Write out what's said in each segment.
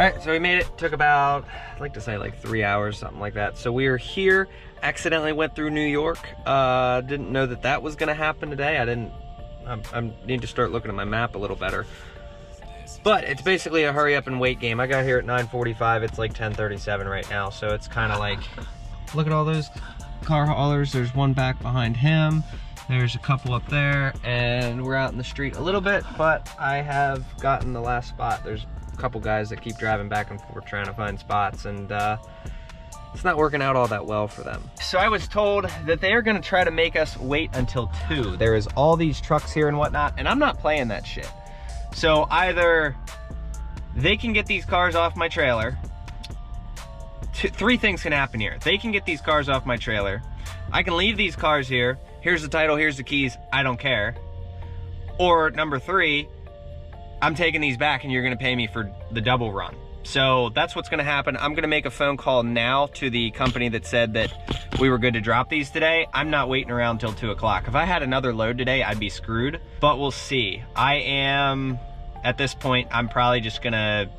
right, so we made it. Took about, I'd like to say like 3 hours, something like that. So we are here. Accidentally went through New York. Didn't know that that was gonna happen today. I need to start looking at my map a little better. But it's basically a hurry up and wait game. I got here at 9:45. It's like 10:37 right now. So it's kind of like, look at all those car haulers. There's one back behind him. There's a couple up there, and we're out in the street a little bit, but I have gotten the last spot. There's a couple guys that keep driving back and forth trying to find spots, and it's not working out all that well for them. So I was told that they are gonna try to make us wait until 2. There is all these trucks here and whatnot, and I'm not playing that shit. So either they can get these cars off my trailer. 3 things can happen here. They can get these cars off my trailer. I can leave these cars here. Here's the title, here's the keys, I don't care. Or number 3, I'm taking these back and you're gonna pay me for the double run. So that's what's gonna happen. I'm gonna make a phone call now to the company that said that we were good to drop these today. I'm not waiting around till 2 o'clock. If I had another load today, I'd be screwed, but we'll see. I am, at this point, I'm probably just gonna,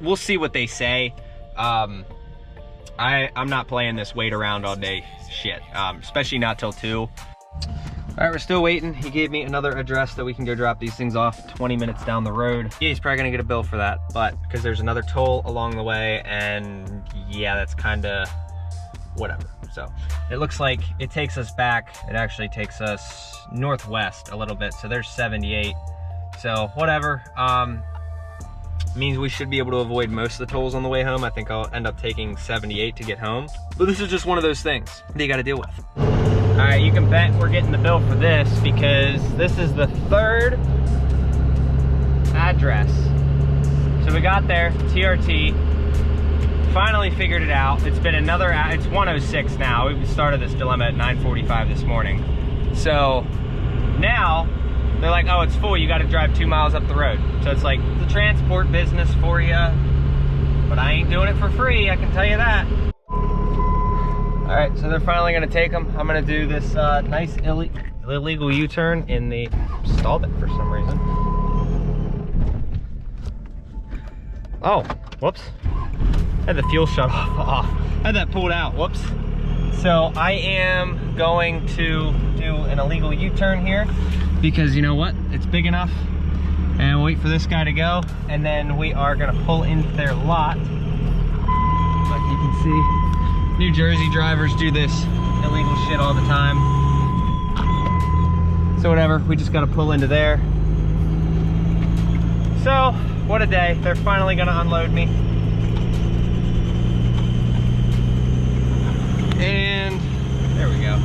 we'll see what they say. I'm not playing this wait around all day shit, especially not till 2. All right, we're still waiting. He gave me another address that we can go drop these things off 20 minutes down the road. Yeah, he's probably gonna get a bill for that, but because there's another toll along the way, and yeah, that's kinda whatever. So it looks like it takes us back. It actually takes us northwest a little bit. So there's 78. So whatever. Means we should be able to avoid most of the tolls on the way home. I think I'll end up taking 78 to get home. But this is just one of those things that you gotta deal with. All right, you can bet we're getting the bill for this because this is the 3rd address. So we got there, TRT, finally figured it out. It's been another, it's 1:06 now. We started this dilemma at 9:45 this morning. So now they're like, oh, it's full, you gotta drive 2 miles up the road. So it's like the transport business for you, but I ain't doing it for free, I can tell you that. All right, so they're finally gonna take them. I'm gonna do this nice illegal U-turn in the, stalled it for some reason. Oh, whoops. Had the fuel shut off. Had that pulled out, whoops. So I am going to do an illegal U-turn here because you know what? It's big enough. And we'll wait for this guy to go. And then we are gonna pull into their lot. Like you can see, New Jersey drivers do this illegal shit all the time. So whatever, we just gotta pull into there. So, what a day. They're finally gonna unload me. And there we go.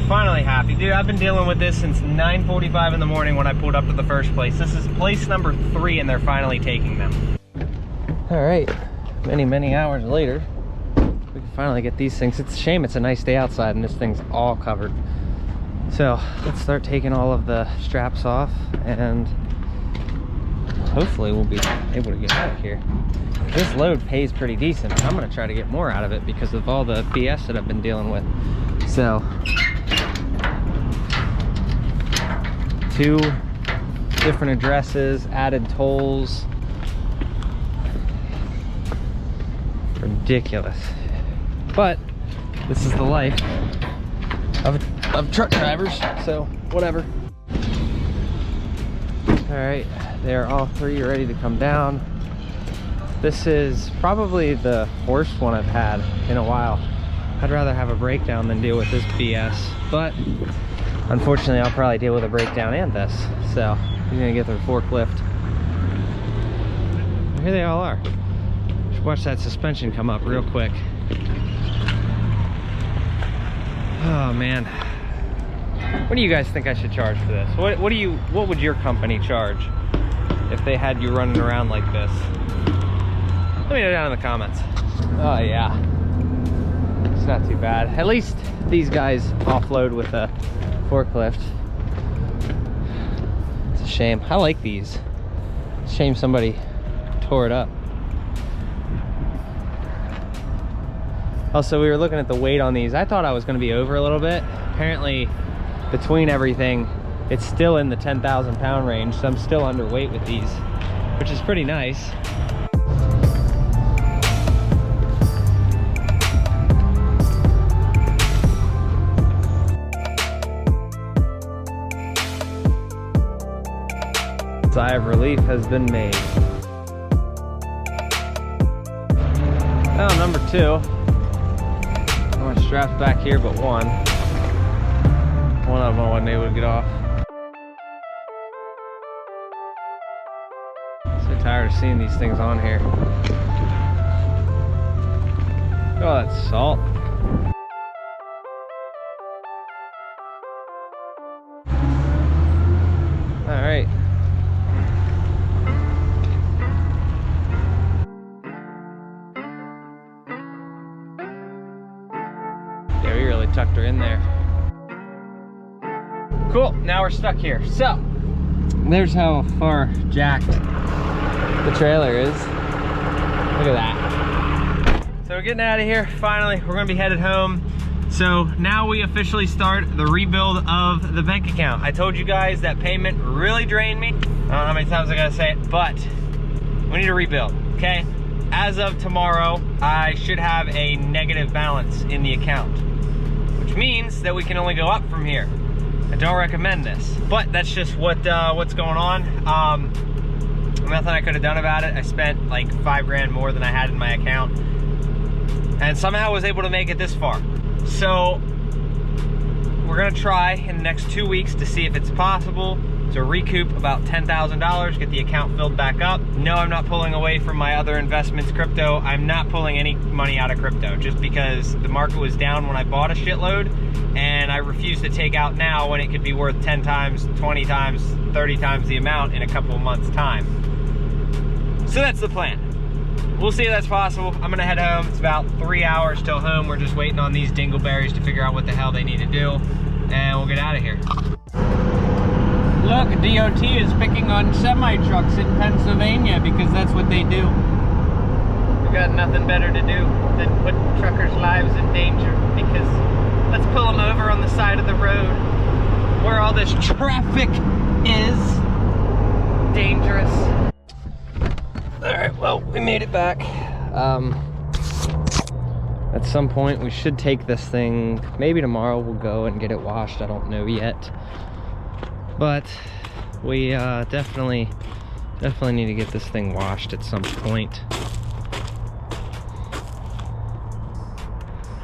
Finally happy. Dude, I've been dealing with this since 9:45 in the morning when I pulled up to the first place. This is place number 3 and they're finally taking them. All right, many hours later, we can finally get these things. It's a shame it's a nice day outside and this thing's all covered. So let's start taking all of the straps off and hopefully we'll be able to get out of here. This load pays pretty decent. I'm gonna try to get more out of it because of all the BS that I've been dealing with. So 2 different addresses, added tolls. Ridiculous. But this is the life of truck drivers, so whatever. All right, they are all 3 ready to come down. This is probably the worst one I've had in a while. I'd rather have a breakdown than deal with this BS, but unfortunately I'll probably deal with a breakdown and this. So he's gonna get their forklift. Here they all are. Just watch that suspension come up real quick. Oh man, what do you guys think I should charge for this? What would your company charge if they had you running around like this? Let me know down in the comments. Oh yeah, it's not too bad. At least these guys offload with a forklift. It's a shame. I like these. It's a shame somebody tore it up. Also, we were looking at the weight on these. I thought I was going to be over a little bit. Apparently, between everything, it's still in the 10,000 pound range, so I'm still underweight with these. which is pretty nice. Sigh of relief has been made. Oh, number 2. My straps back here, but one of them I wasn't able to get off. So tired of seeing these things on here. Oh, that's salt. All right. Yeah, we really tucked her in there. Cool, now we're stuck here. So, there's how far jacked the trailer is. Look at that. So we're getting out of here, finally. We're gonna be headed home. So now we officially start the rebuild of the bank account. I told you guys that payment really drained me. I don't know how many times I gotta say it, but we need to rebuild, okay? As of tomorrow, I should have a negative balance in the account, which means that we can only go up from here. I don't recommend this, but that's just what's going on. Nothing I could have done about it. I spent like $5 grand more than I had in my account, and somehow was able to make it this far. So we're gonna try in the next 2 weeks to see if it's possible to recoup about $10,000, get the account filled back up. No, I'm not pulling away from my other investments, crypto. I'm not pulling any money out of crypto just because the market was down when I bought a shitload, and I refuse to take out now when it could be worth 10 times, 20 times, 30 times the amount in a couple of months' time. So that's the plan. We'll see if that's possible. I'm gonna head home. It's about 3 hours till home. We're just waiting on these dingleberries to figure out what the hell they need to do, and we'll get out of here. Look, DOT is picking on semi-trucks in Pennsylvania because that's what they do. We got nothing better to do than put truckers' lives in danger, because let's pull them over on the side of the road where all this traffic is dangerous. All right, well, we made it back. At some point, we should take this thing, maybe tomorrow we'll go and get it washed. I don't know yet. But we definitely need to get this thing washed at some point.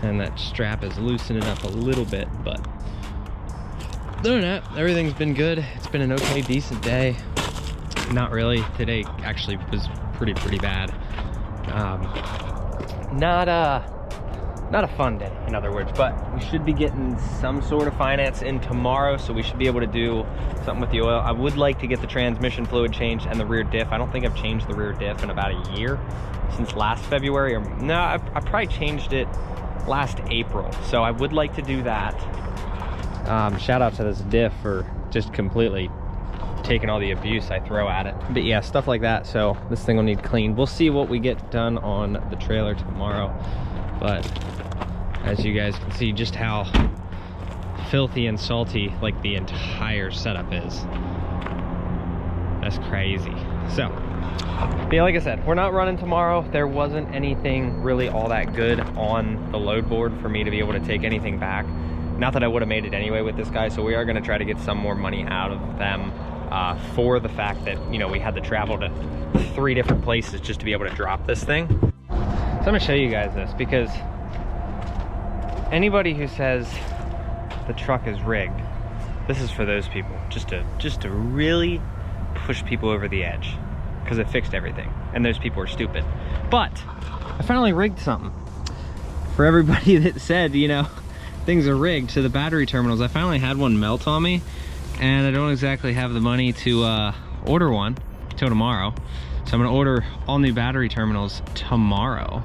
And that strap is loosening up a little bit, but other than that, everything's been good. It's been an okay, decent day. Not really. Today actually was pretty bad. Not a fun day, in other words, but we should be getting some sort of finance in tomorrow, so we should be able to do something with the oil. I would like to get the transmission fluid changed and the rear diff. I don't think I've changed the rear diff in about a year, since last February, or no, I probably changed it last April, so I would like to do that. Shout out to this diff for just completely taking all the abuse I throw at it. But yeah, stuff like that, so this thing will need cleaned. We'll see what we get done on the trailer tomorrow, but as you guys can see just how filthy and salty like the entire setup is. That's crazy. So yeah, like I said, we're not running tomorrow. There wasn't anything really all that good on the load board for me to be able to take anything back. Not that I would have made it anyway with this guy, so we are going to try to get some more money out of them for the fact that, you know, we had to travel to 3 different places just to be able to drop this thing. So I'm going to show you guys this, because anybody who says the truck is rigged, this is for those people, just to really push people over the edge, because it fixed everything, and those people are stupid. But I finally rigged something for everybody that said, you know, things are rigged to the battery terminals. I finally had one melt on me, and I don't exactly have the money to order one till tomorrow, so I'm gonna order all new battery terminals tomorrow.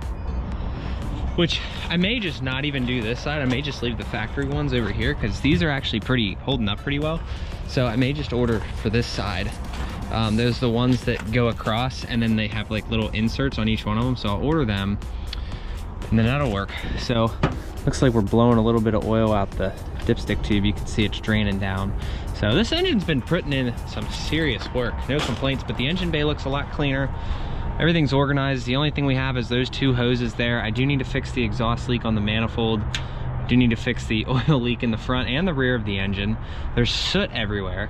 Which I may just not even do this side. I may just leave the factory ones over here, because these are actually holding up pretty well. So I may just order for this side. Those are the ones that go across, and then they have like little inserts on each one of them. So I'll order them, and then that'll work. So looks like we're blowing a little bit of oil out the dipstick tube, you can see it's draining down. So this engine's been putting in some serious work. No complaints, but the engine bay looks a lot cleaner. Everything's organized. The only thing we have is those two hoses there. I do need to fix the exhaust leak on the manifold. I do need to fix the oil leak in the front and the rear of the engine. There's soot everywhere,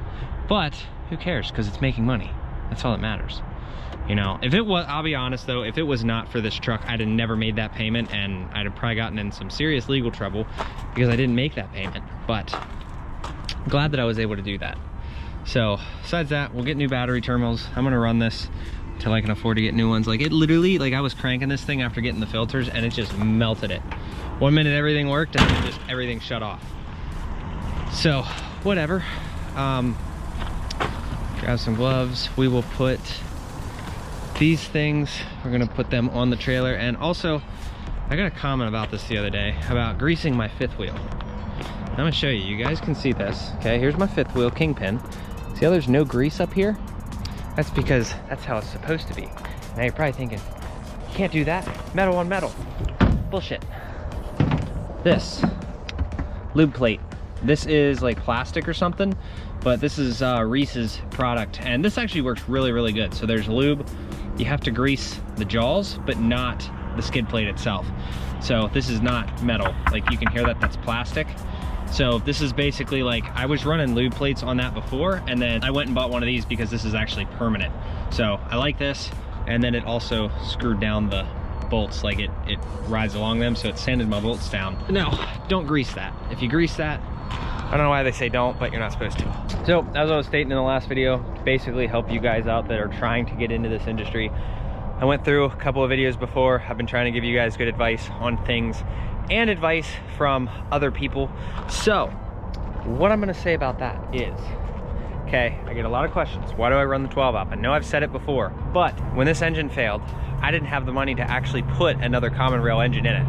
but who cares? Because it's making money. That's all that matters. You know, if it was, I'll be honest though, if it was not for this truck, I'd have never made that payment, and I'd have probably gotten in some serious legal trouble because I didn't make that payment. But I'm glad that I was able to do that. So besides that, we'll get new battery terminals. I'm gonna run this till I can afford to get new ones. Like, it literally, like, I was cranking this thing after getting the filters and it just melted it. 1 minute everything worked and then just everything shut off. So whatever. Grab some gloves. We will put these things, we're gonna put them on the trailer. And also, I got a comment about this the other day about greasing my fifth wheel. I'm gonna show you. You guys can see this. Okay, here's my fifth wheel kingpin. See how there's no grease up here? That's because that's how it's supposed to be. Now you're probably thinking, you can't do that. Metal on metal. Bullshit. This lube plate. This is like plastic or something, but this is Reese's product, and this actually works really, really good. So there's lube. You have to grease the jaws, but not the skid plate itself. So this is not metal. Like, you can hear that that's plastic. So this is basically like, I was running lube plates on that before, and then I went and bought one of these because this is actually permanent. So I like this, and then it also screwed down the bolts, like it rides along them, so it sanded my bolts down. No, don't grease that. If you grease that, I don't know why they say don't, but you're not supposed to. So as I was stating in the last video, to basically help you guys out that are trying to get into this industry, I went through a couple of videos before. I've been trying to give you guys good advice on things and advice from other people. So what I'm gonna say about that is, okay, I get a lot of questions. Why do I run the 12 up? I know I've said it before, but when this engine failed, I didn't have the money to actually put another common rail engine in it.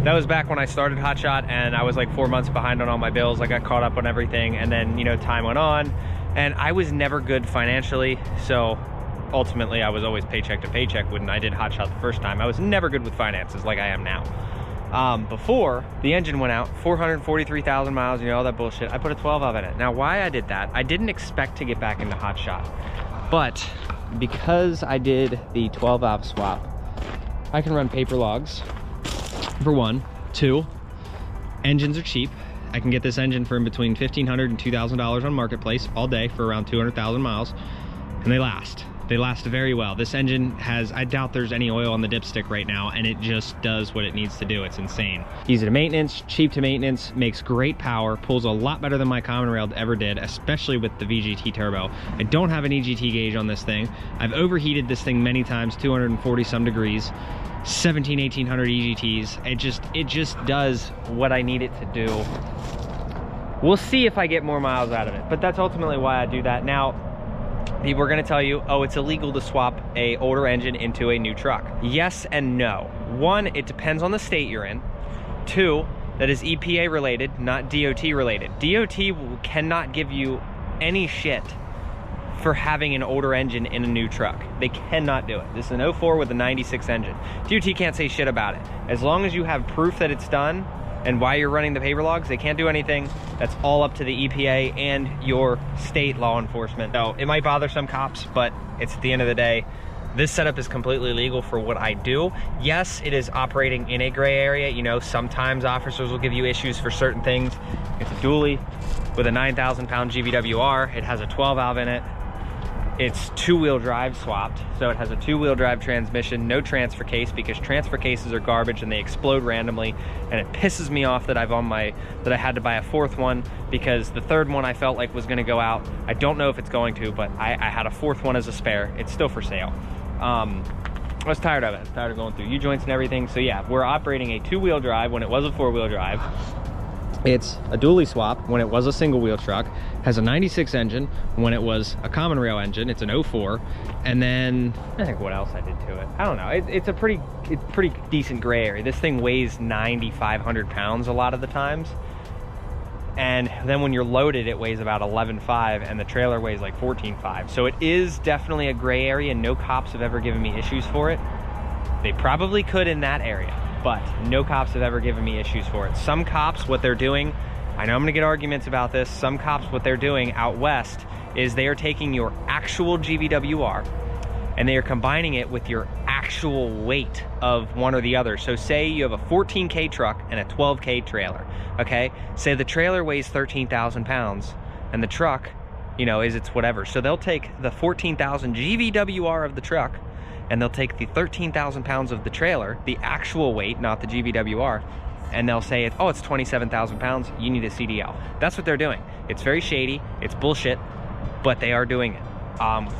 That was back when I started Hotshot, and I was like 4 months behind on all my bills. I got caught up on everything, and then, you know, time went on, and I was never good financially. So ultimately I was always paycheck to paycheck when I did Hotshot the first time. I was never good with finances like I am now. Before the engine went out, 443,000 miles, you know, all that bullshit, I put a 12 valve in it. Now, why I did that, I didn't expect to get back into Hotshot, but because I did the 12 valve swap, I can run paper logs, for one. Two, engines are cheap. I can get this engine for in between $1,500 and $2,000 on Marketplace all day for around 200,000 miles, and they last. They last very well. This engine has, I doubt there's any oil on the dipstick right now, and it just does what it needs to do. It's insane. Easy to maintenance, cheap to maintenance, makes great power, pulls a lot better than my common rail ever did, especially with the VGT turbo. I don't have an EGT gauge on this thing. I've overheated this thing many times, 240 some degrees, 1800 EGTs. It just does what I need it to do. We'll see if I get more miles out of it, but that's ultimately why I do that. Now, people are gonna tell you, oh, it's illegal to swap a older engine into a new truck. Yes and no. One, it depends on the state you're in. Two, that is EPA related, not DOT related. DOT cannot give you any shit for having an older engine in a new truck. They cannot do it. This is an 04 with a 96 engine. DOT can't say shit about it. As long as you have proof that it's done and why you're running the paper logs, they can't do anything. That's all up to the EPA and your state law enforcement. So it might bother some cops, but it's at the end of the day, this setup is completely legal for what I do. Yes, it is operating in a gray area. You know, sometimes officers will give you issues for certain things. It's a dually with a 9,000 pound GVWR. It has a 12 valve in it. It's two-wheel drive swapped, so it has a two-wheel drive transmission, no transfer case, because transfer cases are garbage and they explode randomly, and it pisses me off that I had to buy a fourth one, because the third one I felt like was going to go out. I don't know if it's going to, but I had a fourth one as a spare. It's still for sale. I was tired of it. I was tired of going through U-joints and everything. So yeah, we're operating a two-wheel drive when it was a four-wheel drive. It's a dually swap when it was a single wheel truck, has a 96 engine when it was a common rail engine. It's an 04, and then I think what else I did to it, I don't know. It's pretty decent gray area. This thing weighs 9,500 pounds a lot of the times, and then when you're loaded it weighs about 11.5, and the trailer weighs like 14.5. So it is definitely a gray area. No cops have ever given me issues for it. They probably could in that area. but no cops have ever given me issues for it. Some cops, what they're doing, I know I'm gonna get arguments about this, some cops, what they're doing out west is they are taking your actual GVWR and they are combining it with your actual weight of one or the other. So say you have a 14K truck and a 12K trailer, okay? Say the trailer weighs 13,000 pounds and the truck, you know, is its whatever. So they'll take the 14,000 GVWR of the truck and they'll take the 13,000 pounds of the trailer, the actual weight, not the GVWR, and they'll say, oh, it's 27,000 pounds, you need a CDL. That's what they're doing. It's very shady, it's bullshit, but they are doing it.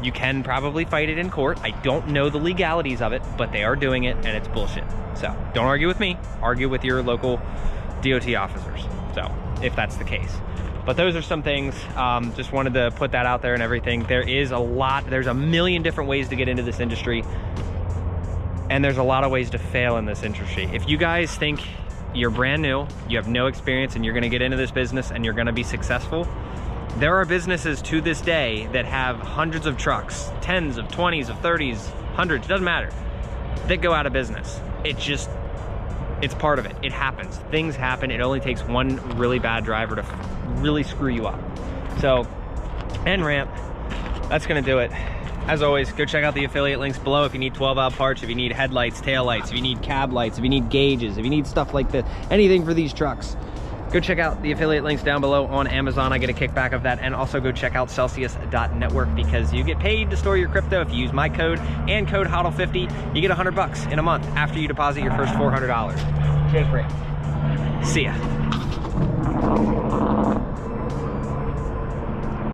You can probably fight it in court. I don't know the legalities of it, but they are doing it and it's bullshit. So don't argue with me, argue with your local DOT officers. So if that's the case. But those are some things, just wanted to put that out there and everything. There is a lot, there's a million different ways to get into this industry. And there's a lot of ways to fail in this industry. If you guys think you're brand new, you have no experience and you're gonna get into this business and you're gonna be successful, there are businesses to this day that have hundreds of trucks, tens of 20s of 30s, hundreds, doesn't matter, that go out of business. It's part of it. It happens. Things happen. It only takes one really bad driver to really screw you up. So, end ramp, that's gonna do it. As always, go check out the affiliate links below if you need 12-valve parts, if you need headlights, taillights, if you need cab lights, if you need gauges, if you need stuff like this, anything for these trucks. Go check out the affiliate links down below on Amazon. I get a kickback of that. And also go check out Celsius.network because you get paid to store your crypto. If you use my code and code HODL50, you get $100 in a month after you deposit your first $400. Cheers, Bree. See ya.